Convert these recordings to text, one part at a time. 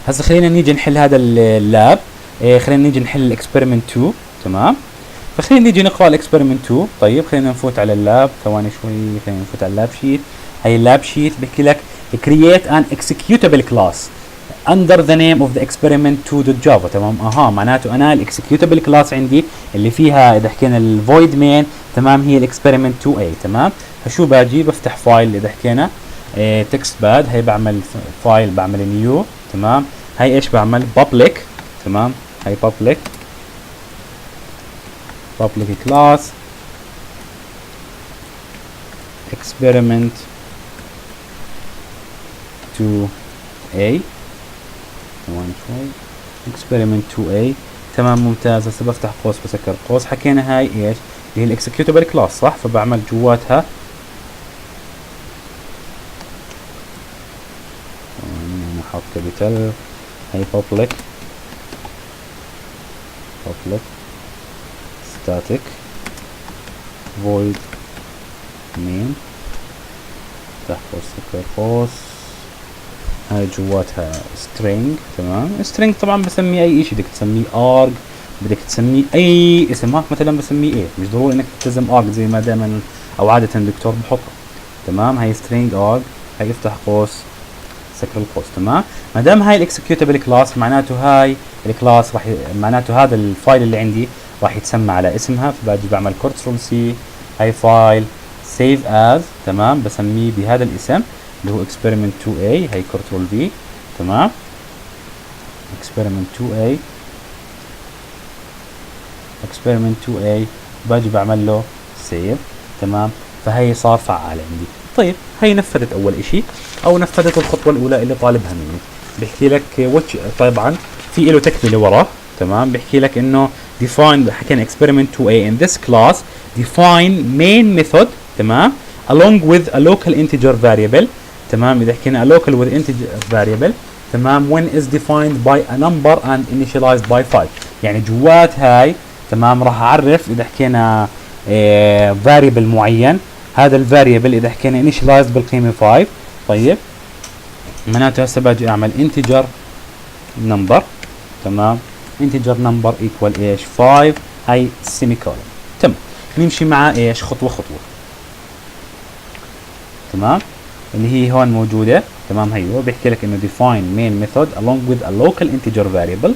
هسه خلينا نيجي نحل هذا اللاب. خلينا نيجي نحل الاكسبيرمنت 2. تمام، فخلينا نيجي نقرا الاكسبيرمنت 2. طيب خلينا نفوت على اللاب، ثواني شوي، خلينا نفوت على اللاب شيت. هي اللاب شيت بحكي لك create an executable class under the name of the experiment 2.java. تمام، معناته انا الاكسكيوتابل كلاس عندي اللي فيها اذا حكينا الفويد مين، تمام، هي الاكسبيرمنت 2a. تمام، فشو باجي بفتح فايل اذا حكينا تكست باد، هي بعمل فايل، بعمل نيو. تمام، هي ايش بعمل؟ public. تمام، هي public class experiment 2a. ثواني شوي، experiment 2a. تمام، ممتاز. هسه بفتح قوس بسكر قوس. حكينا هاي ايش؟ اللي هي الاكسكيوتابل كلاس، صح؟ فبعمل جواتها نحط كابيتال. هي public static void main، تحت قوس سكر قوس. هاي جواتها string. تمام، string طبعا بسميه اي اشي، بدك تسميه arg، بدك تسميه اي اسم. هاك مثلا بسميه ايه، مش ضروري انك تلتزم arg زي ما دائما او عادة الدكتور بحطها. تمام، هاي string arg. هاي افتح قوس سكر القوس. تمام، ما دام هاي الاكسكيوتابل كلاس معناته هاي الكلاس معناته هذا الفايل اللي عندي راح يتسمى على اسمها. فباجي بعمل كنترول سي، هاي فايل سيف از. تمام، بسميه بهذا الاسم اللي هو experiment 2a. هي كنترول في. تمام، experiment 2a باجي بعمل له سيف. تمام، فهي صار فعال عندي. طيب هي نفذت اول اشي، او نفذت الخطوه الاولى اللي طالبها مني. بيحكي لك واتش، طبعا في له تكمله وراه. تمام، بيحكي لك انه define، حكينا experiment 2a in this class define main method. تمام، along with a local integer variable. تمام، اذا حكينا local with integer variable. تمام، when is defined by a number and initialized by 5. يعني جوات هاي، تمام، راح اعرف اذا حكينا variable معين. هذا الفاريبل اذا حكينا initialized بالقيمه 5. طيب معناته هسه باجي اعمل integer number. تمام، integer number equal ايش؟ 5. هاي semicolon. تمام، نمشي مع ايش؟ خطوه خطوه. تمام، اللي هي هون موجوده. تمام، هي هو بيحكي لك انه define main method along with a local integer variable.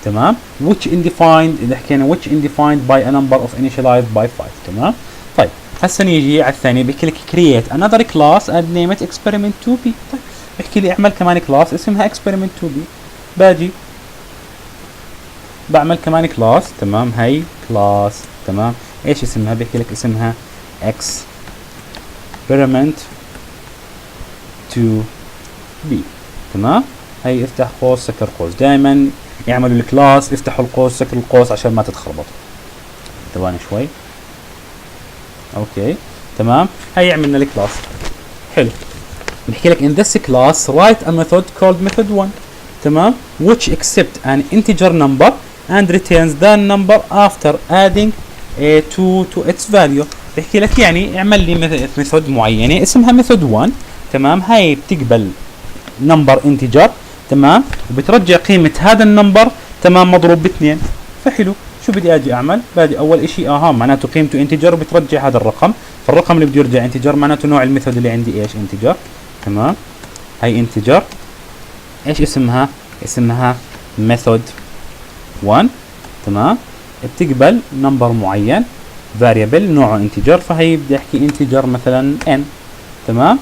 تمام، which undefined، اذا حكينا which undefined by a number of initialized by 5. تمام، طيب هسه نيجي على الثانيه، بيحكي لك create another class and name it experiment 2b. طيب بيحكي لي اعمل كمان كلاس اسمها experiment 2b. باجي بعمل كمان كلاس. تمام، هي كلاس. تمام، ايش اسمها؟ بيحكي لك اسمها experiment 2b. تمام، هي افتح قوس سكر قوس. دائما يعملوا الكلاس افتحوا القوس سكر القوس عشان ما تتخربطوا. ثواني شوي. اوكي، تمام، هي عملنا الكلاس. حلو، بحكي لك in this class write a method called method 1. تمام، which accept an integer number and returns that number after adding to its value. بحكي لك يعني اعمل لي ميثود معينه اسمها method 1. تمام، هاي بتقبل number integer. تمام، وبترجع قيمه هذا النمبر. تمام، مضروب ب2. فحلو، شو بدي اجي اعمل؟ باجي اول اشي معناته قيمته انتجر وبترجع هذا الرقم. فالرقم اللي بده يرجع انتجر معناته نوع الميثود اللي عندي ايش؟ انتجر. تمام، هي انتجر. ايش اسمها؟ اسمها ميثود 1. تمام، بتقبل نمبر معين variable نوعه انتجر. فهي بدي احكي انتجر مثلا n. تمام،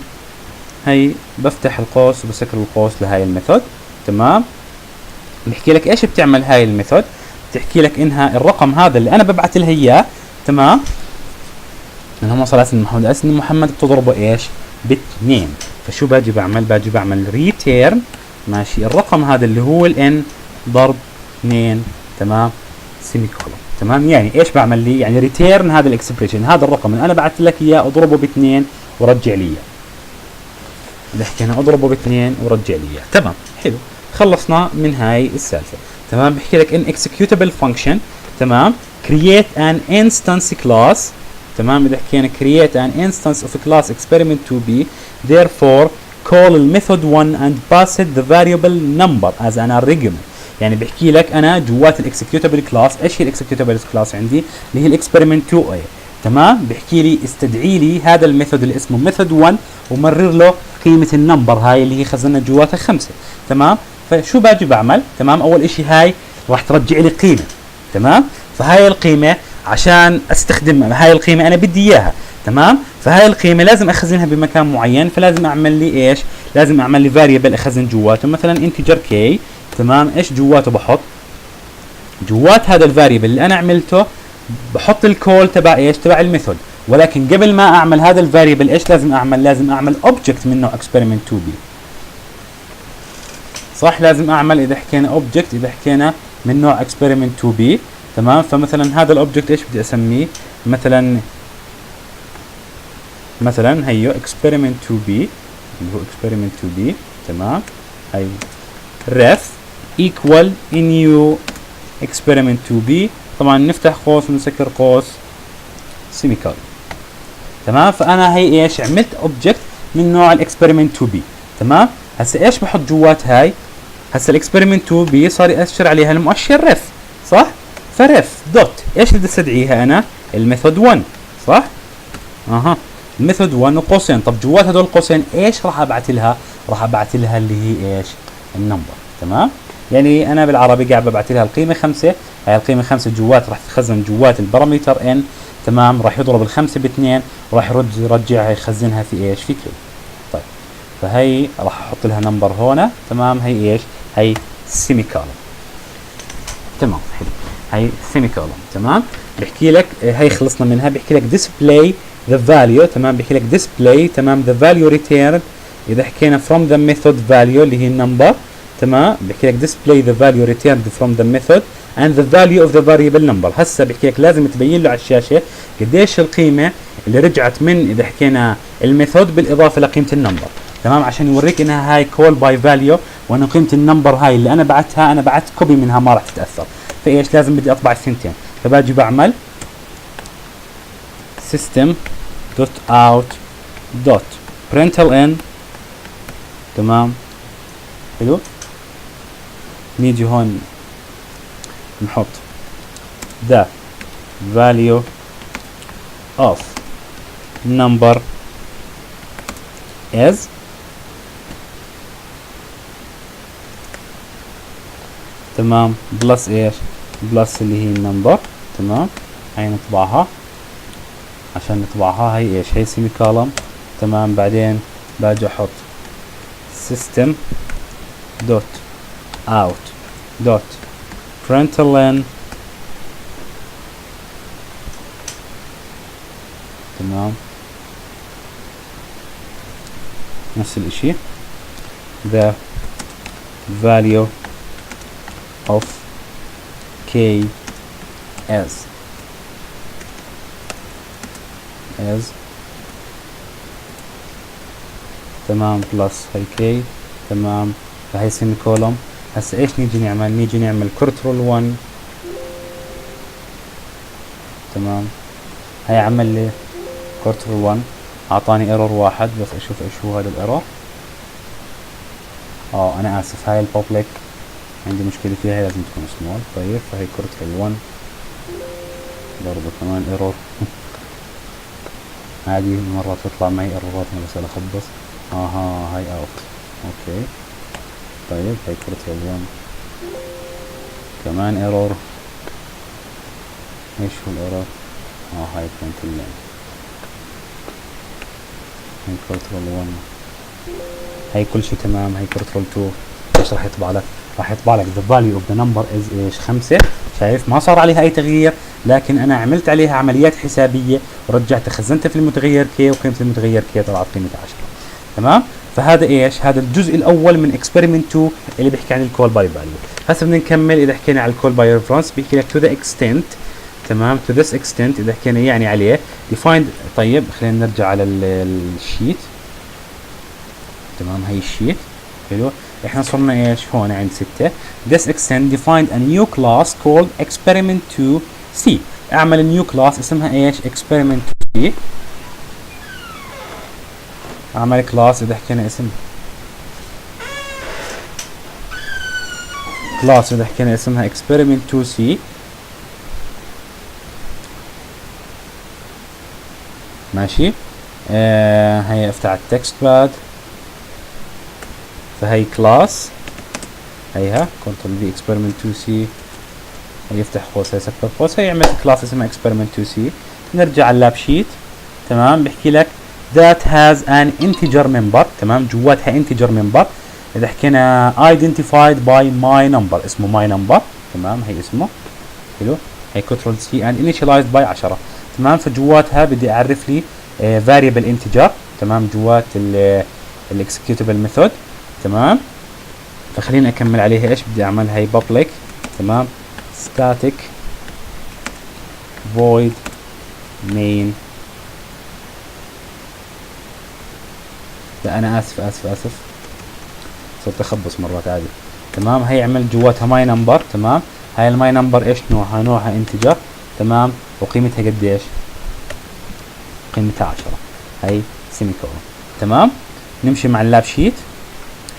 هي بفتح القوس وبسكر القوس لهاي الميثود. تمام، بحكي لك ايش بتعمل هاي الميثود؟ بتحكي لك انها الرقم هذا اللي انا ببعث لها اياه. تمام، اللهم صل على سيدنا محمد. اسم محمد بتضربه ايش؟ ب2. فشو باجي بعمل؟ باجي بعمل ريتيرن. ماشي، الرقم هذا اللي هو الان ضرب 2. تمام، سيمي كولون. تمام، يعني ايش بعمل لي؟ يعني ريتيرن هذا الاكسبريشن، هذا الرقم اللي انا بعثت لك اياه اضربه ب2 ورجع لي اياه. اذا حكينا اضربه ب2 ورجع لي اياه. تمام، حلو، خلصنا من هاي السالفه. تمام، بحكي لك ان executable function. تمام، create an instance class. تمام، اذا حكينا create an instance of class experiment 2b therefore call الميثود 1 and pass it the variable number as an argument. يعني بحكي لك انا جوات الاكسكيوتابل كلاس، ايش هي الاكسكيوتابل كلاس عندي؟ اللي هي الاكسبيرمنت 2 a. تمام، بحكي لي استدعي لي هذا الميثود اللي اسمه ميثود 1 ومرر له قيمه النمبر هاي اللي هي خزنا جواتها 5. تمام، فشو باجي بعمل؟ تمام، اول اشي هاي راح ترجع لي قيمه. تمام، فهاي القيمه عشان استخدمها، هاي القيمه انا بدي اياها. تمام، فهاي القيمه لازم اخزنها بمكان معين، فلازم اعمل لي ايش؟ لازم اعمل لي فاريبل اخزن جواته، مثلا انتجر كي. تمام، ايش جواته بحط؟ جوات هذا الفاريبل اللي انا عملته بحط الكول تبع ايش؟ تبع الميثود. ولكن قبل ما اعمل هذا الفاريبل ايش لازم اعمل؟ لازم اعمل اوبجكت من نوع experiment 2b. صح، لازم اعمل اذا حكينا اوبجكت، اذا حكينا من نوع experiment 2b. تمام، فمثلا هذا الاوبجكت ايش بدي اسميه؟ مثلا هيو experiment 2b اللي هو experiment 2b. تمام، هي ref equal new experiment 2b. طبعا نفتح قوس ونسكر قوس سيميكول. تمام، فانا هي ايش؟ عملت اوبجكت من نوع الاكسبيرمنت 2 بي. تمام، هسه ايش بحط جوات هاي؟ هسه الاكسبيرمنت 2 بي صار يأشر عليها المؤشر ريف. صح، فريف دوت ايش بدي استدعيها انا؟ الميثود 1. صح، الميثود 1 وقوسين. طب جوات هدول القوسين ايش راح ابعث لها؟ راح ابعث لها اللي هي ايش؟ النمبر. تمام، يعني انا بالعربي قاعد ببعث لها القيمه 5. هاي القيمه 5 جوات راح تخزن جوات البارامتر ان. تمام، راح يضرب الخمسه باثنين وراح يرجعها يخزنها في ايش؟ في كيو. طيب، فهي راح احط لها نمبر هون. تمام، هي ايش؟ هي سيمي كولوم. تمام، حلو، هي سيمي كولوم. تمام، بحكي لك هي خلصنا منها. بحكي لك display the value. تمام، بحكي لك display. تمام، the value returned اذا حكينا from the method value اللي هي النمبر. تمام، بحكي لك display the value returned from the method and the value of the variable number. هسه بحكي لك لازم تبين له على الشاشه قديش القيمه اللي رجعت من اذا حكينا الميثود بالاضافه لقيمه النمبر. تمام، عشان يوريك انها هاي call by value وانه قيمه النمبر هاي اللي انا بعتها انا بعت كوبي منها ما راح تتاثر. فايش لازم بدي اطبع الثنتين. فباجي بعمل system.out.println. تمام، حلو، نيجي هون نحط the value of number is. تمام، بلس ايش؟ بلس اللي هي النمبر. تمام، هاي نطبعها. عشان نطبعها هي ايش؟ هي سيمي كولوم. تمام، بعدين باجي احط system dot out dot println. تمام، نفس الاشي the value of k as تمام بلس هاي k. تمام، فهي سيمي كولوم. هسه ايش نيجي نعمل؟ نيجي نعمل كنترول 1. تمام، هي عمل لي كنترول 1 اعطاني ايرور واحد. بس اشوف ايش هو هذا الايرور. انا اسف، هاي البابليك عندي مشكله فيها، هي لازم تكون سمول. طيب، فهي كنترول 1 برضه كمان ايرور. عادي مرات تطلع معي ايرورات انا بس اخبص. هاي اوت. اوكي، طيب هي كنترول 1 كمان ايرور. ايش هو الايرور؟ هاي كنترول هي كنترول 1. هي كل شيء تمام. هي كنترول 2 ايش راح يطبع لك؟ راح يطبع لك the value of the number is ايش؟ 5. شايف ما صار عليها اي تغيير، لكن انا عملت عليها عمليات حسابيه ورجعتها خزنتها في المتغير كي وقيمه المتغير كي طلعت قيمه 10. تمام، فهذا ايش؟ هذا الجزء الاول من experiment 2 اللي بيحكي عن الكول باي فاليو. هسه بدنا نكمل. اذا حكينا على الكول باي ريفرنس بيحكي لك to the extent. تمام، to this extent اذا حكينا يعني عليه define. طيب خلينا نرجع على الشيت. تمام، هي الشيت. حلو، احنا صرنا ايش هون عند 6. this extent defined a new class called experiment 2 c. اعمل نيو كلاس اسمها ايش؟ experiment 2 c. اعمل كلاس اذا حكينا اسم كلاس اذا حكينا اسمها experiment 2c. ماشي. هي افتح التكست باد، فهي كلاس، هيها كنترول في experiment 2c، هي يفتح قوس، هي سكر قوس، هي عملت كلاس اسمها experiment 2c. نرجع على اللاب شيت. تمام. بحكي لك that has an integer member. تمام. جواتها integer member. اذا حكينا identified by my number، اسمه my number. تمام. هي اسمه حلو. هي كنترول سي and initialized by 10. تمام. فجواتها بدي اعرف لي variable integer. تمام. جوات الاكسكيوتبل ميثود. تمام. فخليني اكمل عليها. ايش بدي اعمل؟ هي public. تمام. static void main. لا انا اسف صرت اخبص مرات عادي. تمام. هي عمل جواتها ماي نمبر. تمام. هاي الماي نمبر ايش نوعها؟ نوعها انتجر. تمام. وقيمتها قديش؟ قيمتها 10. هي سيمي كولون. تمام. نمشي مع اللاب شيت.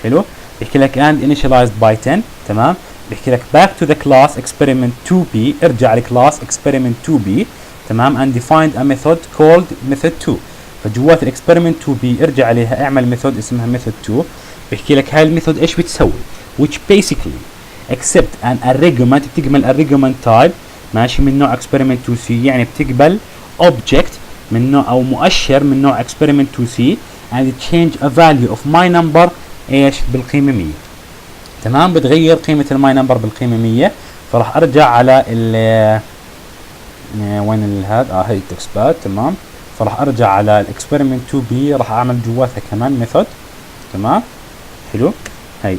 حلو. بيحكي لك and initialized by 10. تمام. بيحكي لك back to the class experiment 2b. ارجع لكلاس experiment 2b. تمام. and defined a method called method 2. فجوات الاكسبيرمنت 2b ارجع عليها اعمل ميثود اسمها ميثود 2. بيحكي لك هاي الميثود ايش بتسوي؟ which basically accept an argument. بتقبل argument type ماشي من نوع experiment 2c، يعني بتقبل object من نوع او مؤشر من نوع experiment 2c and change a value of my number ايش؟ بالقيمة 100. تمام. بتغير قيمة الماي نمبر بالقيمة 100. فراح ارجع على ال وين الهاد هي التكست باد. تمام. فراح ارجع على الاكسبيرمنت 2b، راح اعمل جواتها كمان ميثود. تمام. حلو. هي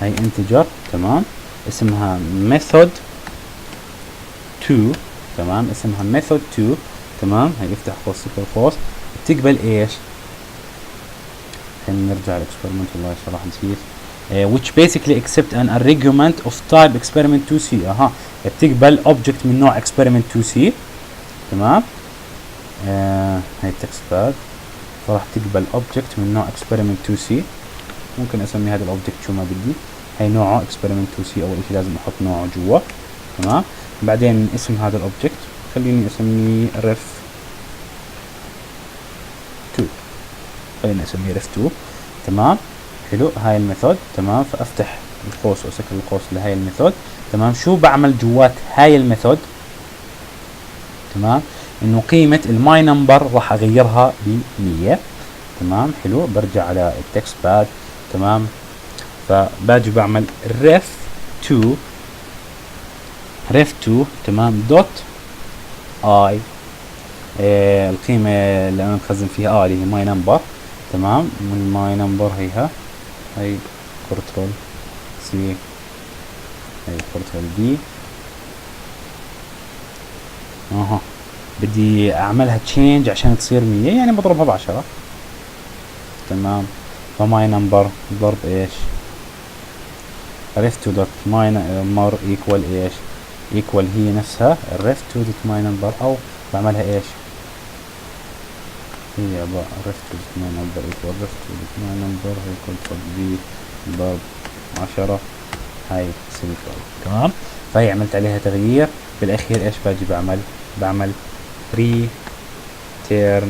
انتجر. تمام. اسمها ميثود 2. تمام. اسمها ميثود 2. تمام. هي افتح قوس سكر قوس. بتقبل ايش؟ خلينا نرجع الاكسبيرمنت، والله صراحة نسيت. which basically accept an argument of type experiment 2c. بتقبل object من نوع experiment 2c. تمام. هاي التكست باد. فراح تقبل object من نوع experiment 2c. ممكن اسمي هذا الاوبجكت شو ما بدي. هي نوعه experiment 2c. اول شيء لازم احط نوعه جوا. تمام. بعدين اسم هذا الاوبجكت خليني اسميه ref 2. خليني اسميه ref 2. تمام. حلو. هاي الميثود. تمام. فافتح القوس واسكر القوس لهاي الميثود. تمام. شو بعمل جوات هاي الميثود؟ تمام. انه قيمة الماي نمبر راح اغيرها ب 100. تمام. حلو. برجع على التكست باد. تمام. فباجي بعمل ref 2. تمام. دوت اي القيمة اللي انا مخزن فيها اللي هي ماي نمبر. تمام. من ماي نمبر هي كنترول سي، هي كنترول دي. بدي اعملها تشينج عشان تصير 100، يعني بضربها ب10. تمام. فماي نمبر ضرب ايش؟ ref 2 دوت ماي نمبر ايكوال ايش؟ ايكوال هي نفسها ref 2 دوت ماي نمبر، او بعملها ايش؟ هي بقى ref 2 دوت ماي نمبر ايكوال ref 2 دوت ماي نمبر هي كنترول بي ضرب 10. هاي سيمي كولون. تمام. فهي عملت عليها تغيير. بالاخير ايش باجي بعمل return.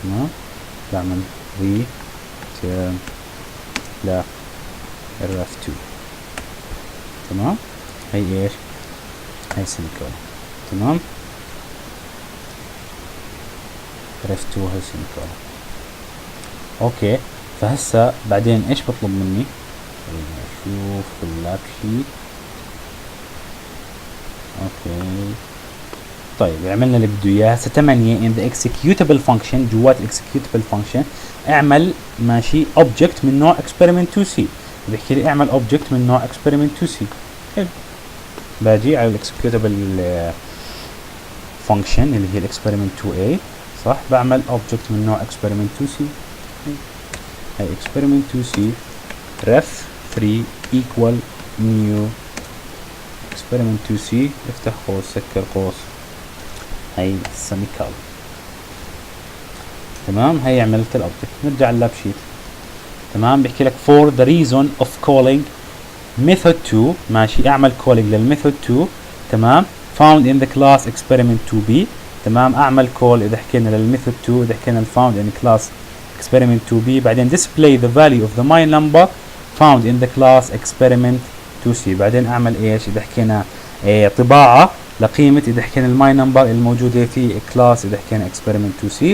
تمام. بعمل return ل ref 2. تمام. هي ايش؟ هي سيمي كولون. تمام. ref 2 هي سيمي كولون. اوكي. فهسا بعدين ايش بطلب مني؟ اشوف اللاب شيت. اوكي. طيب عملنا اللي بده اياه. هسه 8 in the executable function. جوات executable function اعمل ماشي object من نوع experiment 2c. بيحكي لي اعمل object من نوع experiment 2c. حلو. باجي على executable function اللي هي experiment 2a. صح. بعمل object من نوع experiment 2c. هي experiment 2c ref 3 equal new experiment 2c. افتح قوس سكر قوس. هي semicolon. تمام. هي عملت الاوبجكت. نرجع لللاب شيت. تمام. بيحكي لك for the reason of calling method 2. ماشي، اعمل calling للميثود 2. تمام. found in the class experiment 2b. تمام. اعمل call اذا حكينا للميثود 2، اذا حكينا found in class experiment 2b. بعدين display the value of the my number found in the class experiment 2c. بعدين اعمل ايش اذا حكينا طباعة لقيمة، اذا حكينا الماي نمبر الموجودة في class اذا حكينا experiment 2c.